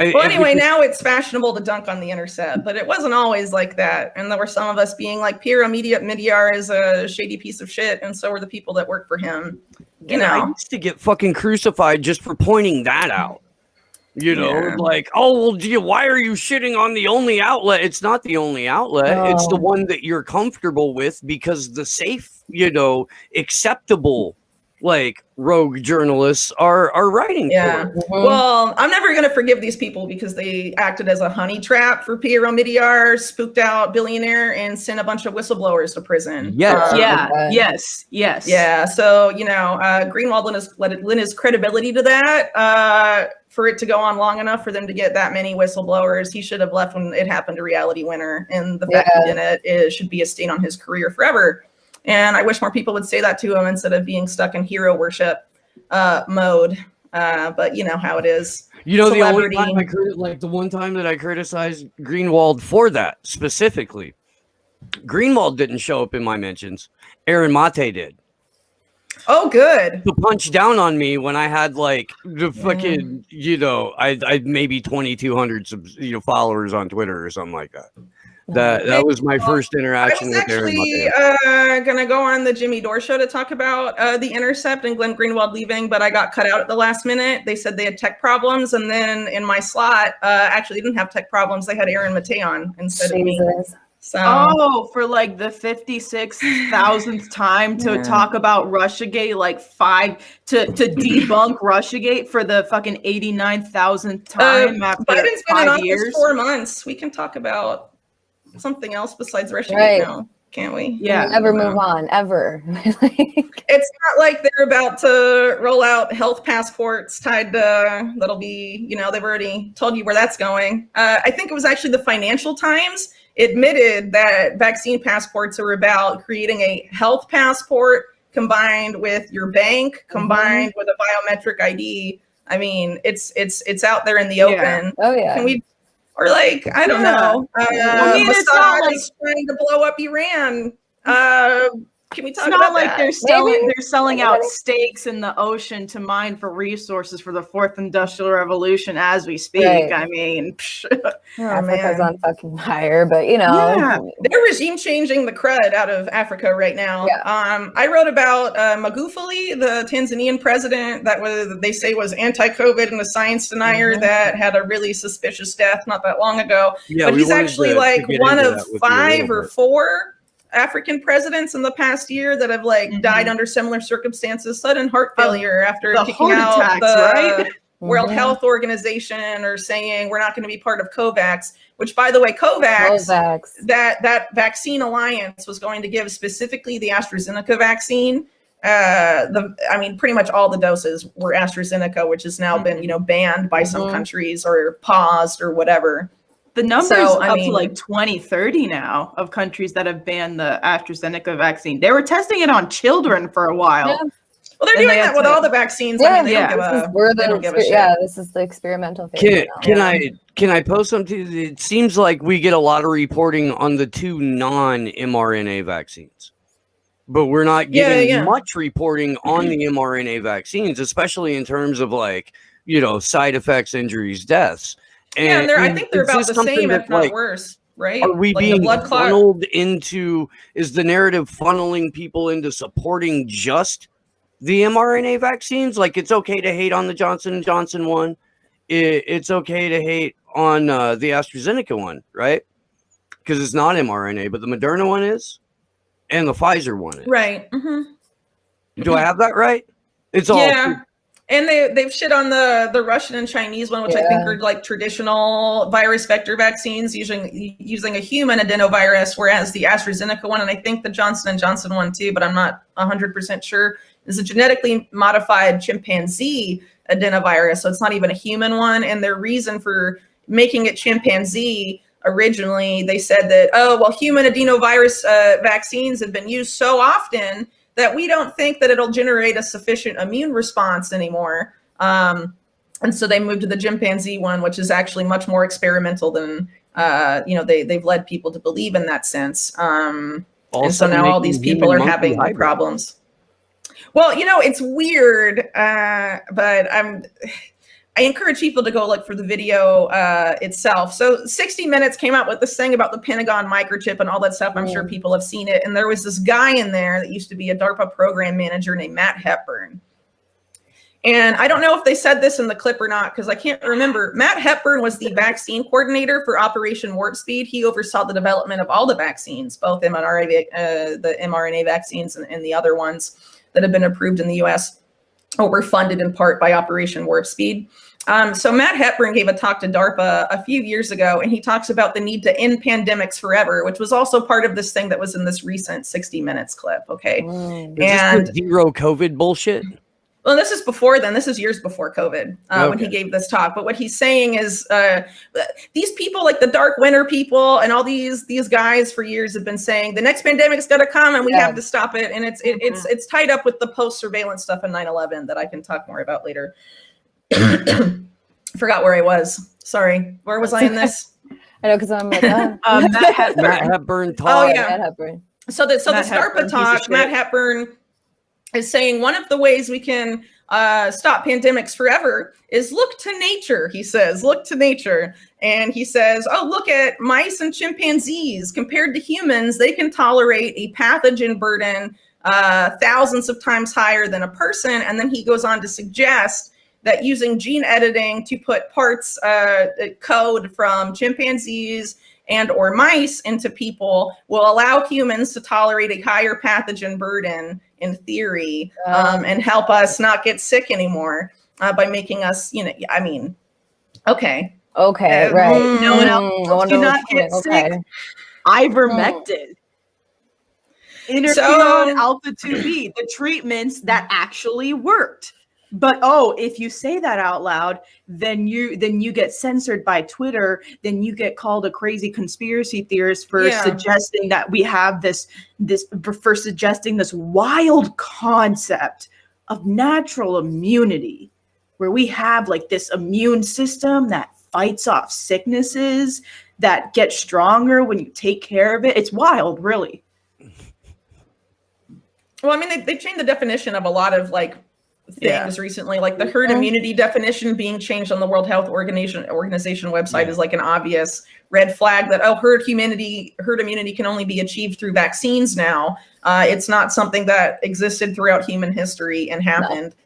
Well, anyway, now it's fashionable to dunk on the intercept, but it wasn't always like that. And there were some of us being like, Piero Midyar is a shady piece of shit, and so were the people that work for him. You know, I used to get fucking crucified just for pointing that out. You know, like, oh, well, why are you shitting on the only outlet? It's not the only outlet. No. It's the one that you're comfortable with because the safe, acceptable, like, rogue journalists are writing for it. Well, I'm never going to forgive these people because they acted as a honey trap for Piero Midyar, spooked out billionaire, and sent a bunch of whistleblowers to prison. Yes. Yes. Yeah. So, Greenwald lent his credibility to that. For it to go on long enough for them to get that many whistleblowers. He should have left when it happened to Reality Winner. And the fact he did it should be a stain on his career forever. And I wish more people would say that to him instead of being stuck in hero worship mode. But you know how it is. The only time the one time that I criticized Greenwald for that specifically, Greenwald didn't show up in my mentions. Aaron Mate did. Oh, good. To punch down on me when I had like the fucking, I maybe 2,200 followers on Twitter or something like that. That was my first interaction with Aaron. I was actually gonna go on the Jimmy Dore show to talk about the Intercept and Glenn Greenwald leaving, but I got cut out at the last minute. They said they had tech problems, and then in my slot, actually they didn't have tech problems. They had Aaron Mate on instead of me. So, for like the 56,000th time to talk about Russiagate, to debunk Russiagate for the fucking 89,000th time after Biden's been in 5 office years. 4 months. We can talk about something else besides Russiagate now, can't we? Yeah, never move on ever. It's not like they're about to roll out health passports tied to that'll be, they've already told you where that's going. I think it was actually the Financial Times admitted that vaccine passports are about creating a health passport combined with your bank, combined with a biometric ID. I mean, it's out there in the open. Oh yeah. Can we, or like, I don't know. It's not like trying to blow up Iran. Can we talk it's about not like that? they're selling out stakes in the ocean to mine for resources for the fourth industrial revolution as we speak. Right. I mean, Africa's on fucking fire, but they're regime changing the crud out of Africa right now. I wrote about Magufuli, the Tanzanian president they say was anti-COVID and a science denier that had a really suspicious death not that long ago. But he's actually like one of 5 or 4 African presidents in the past year that have died under similar circumstances, sudden heart failure after kicking out the World Health Organization or saying we're not going to be part of COVAX, which by the way, COVAX. that vaccine alliance was going to give specifically the AstraZeneca vaccine. Pretty much all the doses were AstraZeneca, which has now been, banned by some countries or paused or whatever. The number's up to like 2030 now of countries that have banned the AstraZeneca vaccine. They were testing it on children for a while. Yeah. Well, they're doing that with all the vaccines. Yeah, they don't give a shit. Yeah, this is the experimental phase. Can I post something? It seems like we get a lot of reporting on the 2 non-mRNA vaccines, but we're not getting much reporting on the mRNA vaccines, especially in terms of side effects, injuries, deaths. And I think they're about the same, if not worse, right? Are we being funneled into, is the narrative funneling people into supporting just the mRNA vaccines? Like, it's okay to hate on the Johnson & Johnson one. It's okay to hate on the AstraZeneca one, right? Because it's not mRNA, but the Moderna one is, and the Pfizer one is. Right. Do I have that right? It's all... Yeah. And they've shit on the Russian and Chinese one, which I think are like traditional virus vector vaccines using a human adenovirus, whereas the AstraZeneca one, and I think the Johnson & Johnson one too, but I'm not 100% sure, is a genetically modified chimpanzee adenovirus. So it's not even a human one. And their reason for making it chimpanzee originally, they said that, human adenovirus vaccines have been used so often that we don't think that it'll generate a sufficient immune response anymore. And so they moved to the chimpanzee one, which is actually much more experimental than, they've led people to believe in that sense. And so now all these people are having problems. Well, it's weird, but I encourage people to go look for the video itself. So 60 Minutes came out with this thing about the Pentagon microchip and all that stuff. I'm sure people have seen it. And there was this guy in there that used to be a DARPA program manager named Matt Hepburn. And I don't know if they said this in the clip or not, because I can't remember. Matt Hepburn was the vaccine coordinator for Operation Warp Speed. He oversaw the development of all the vaccines, both the mRNA vaccines and the other ones that have been approved in the US or were funded in part by Operation Warp Speed. So Matt Hepburn gave a talk to DARPA a few years ago, and he talks about the need to end pandemics forever, which was also part of this thing that was in this recent 60 Minutes clip. Okay. Is this the zero COVID bullshit? Well, this is before then. This is years before COVID when he gave this talk. But what he's saying is these people, like the Dark Winter people and all these guys for years have been saying the next pandemic's got to come and we have to stop it. And it's tied up with the post-surveillance stuff in 9/11 that I can talk more about later. Forgot where I was. Sorry. Where was I in this? I know, because I'm like, Matt Hepburn talk. Oh, yeah. Matt Hepburn. So this DARPA talk, Matt Hepburn is saying one of the ways we can stop pandemics forever is look to nature. He says, look to nature. And he says, oh, look at mice and chimpanzees. Compared to humans, they can tolerate a pathogen burden thousands of times higher than a person. And then he goes on to suggest that using gene editing to put parts code from chimpanzees and or mice into people will allow humans to tolerate a higher pathogen burden in theory, and help us not get sick anymore by making us, okay. Okay, right. No one else do not get sick. Ivermectin. Interferon alpha 2b, the treatments that actually worked. But if you say that out loud, then you get censored by Twitter. Then you get called a crazy conspiracy theorist for suggesting that we have for suggesting this wild concept of natural immunity, where we have like this immune system that fights off sicknesses that get stronger when you take care of it. It's wild, really. Well, I mean, they changed the definition of a lot of things recently, like the herd immunity definition being changed on the World Health Organization website is like an obvious red flag that herd immunity can only be achieved through vaccines now. It's not something that existed throughout human history and happened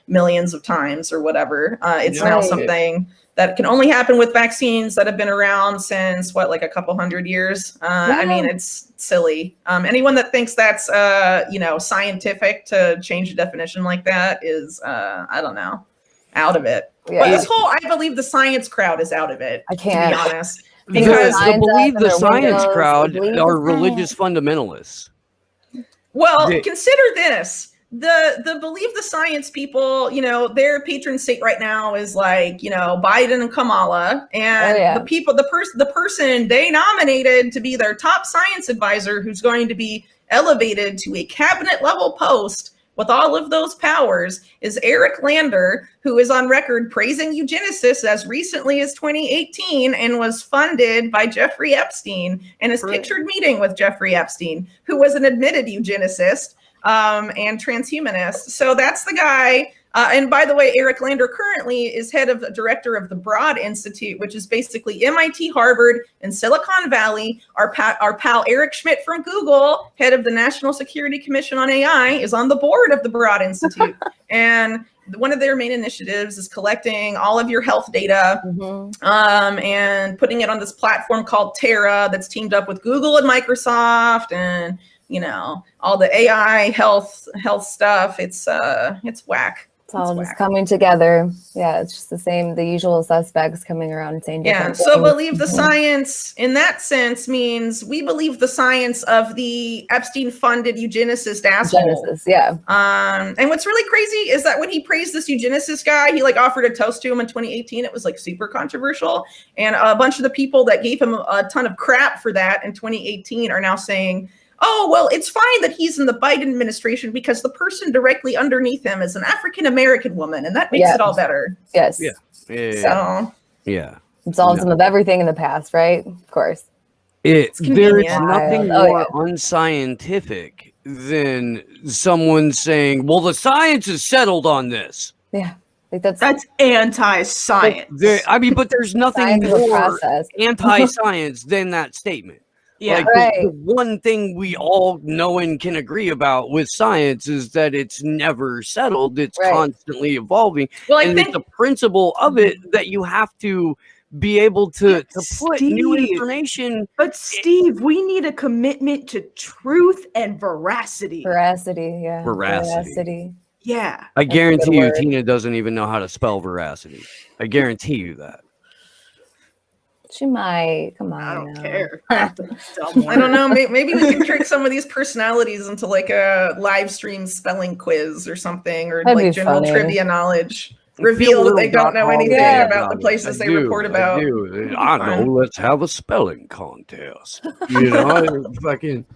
millions of times or whatever. It's now something that can only happen with vaccines that have been around since a couple hundred years. I mean, it's silly. Anyone that thinks that's scientific to change a definition like that is I don't know, out of it. Yeah. But this whole I believe the science crowd is out of it. I can't, to be honest. Because the believe the science crowd are religious fundamentalists. Well, consider this. The believe the science people, their patron saint right now is Biden and Kamala, and the person they nominated to be their top science advisor, who's going to be elevated to a cabinet level post with all of those powers, is Eric Lander, who is on record praising eugenicists as recently as 2018 and was funded by Jeffrey Epstein and is pictured meeting with Jeffrey Epstein, who was an admitted eugenicist and transhumanist. So that's the guy. And by the way, Eric Lander currently is director of the Broad Institute, which is basically MIT, Harvard, and Silicon Valley. Our pal Eric Schmidt from Google, head of the National Security Commission on AI, is on the board of the Broad Institute. And one of their main initiatives is collecting all of your health data and putting it on this platform called Terra that's teamed up with Google and Microsoft and all the AI health stuff. It's whack. It's all just coming together. Yeah, it's just the usual suspects coming around saying different things. So believe the science in that sense means we believe the science of the Epstein-funded eugenicist asshole. And what's really crazy is that when he praised this eugenicist guy, he offered a toast to him in 2018. It was super controversial. And a bunch of the people that gave him a ton of crap for that in 2018 are now saying, oh, well, it's fine that he's in the Biden administration because the person directly underneath him is an African-American woman, and that makes it all better. Yes. So. Yeah. Absolves him of everything in the past, right? Of course. There is nothing more unscientific than someone saying, well, the science is settled on this. Yeah. Like that's anti-science. I mean, but there's nothing science is a more process. anti-science than that statement. Yeah. Like the one thing we all know and can agree about with science is that it's never settled. It's constantly evolving. Well, I and think it's the principle of it that you have to be able to put new information. But Steve, we need a commitment to truth and veracity. Veracity, yeah. Veracity. Yeah. I guarantee you Tina doesn't even know how to spell veracity. I guarantee you that. She might. Come on. I don't now. care. I don't know. Maybe we can trick some of these personalities into like a live stream spelling quiz or something, or That'd like be general funny. trivia knowledge. Reveal that they don't know anything about the places they report about. I know. Let's have a spelling contest. You know, fucking.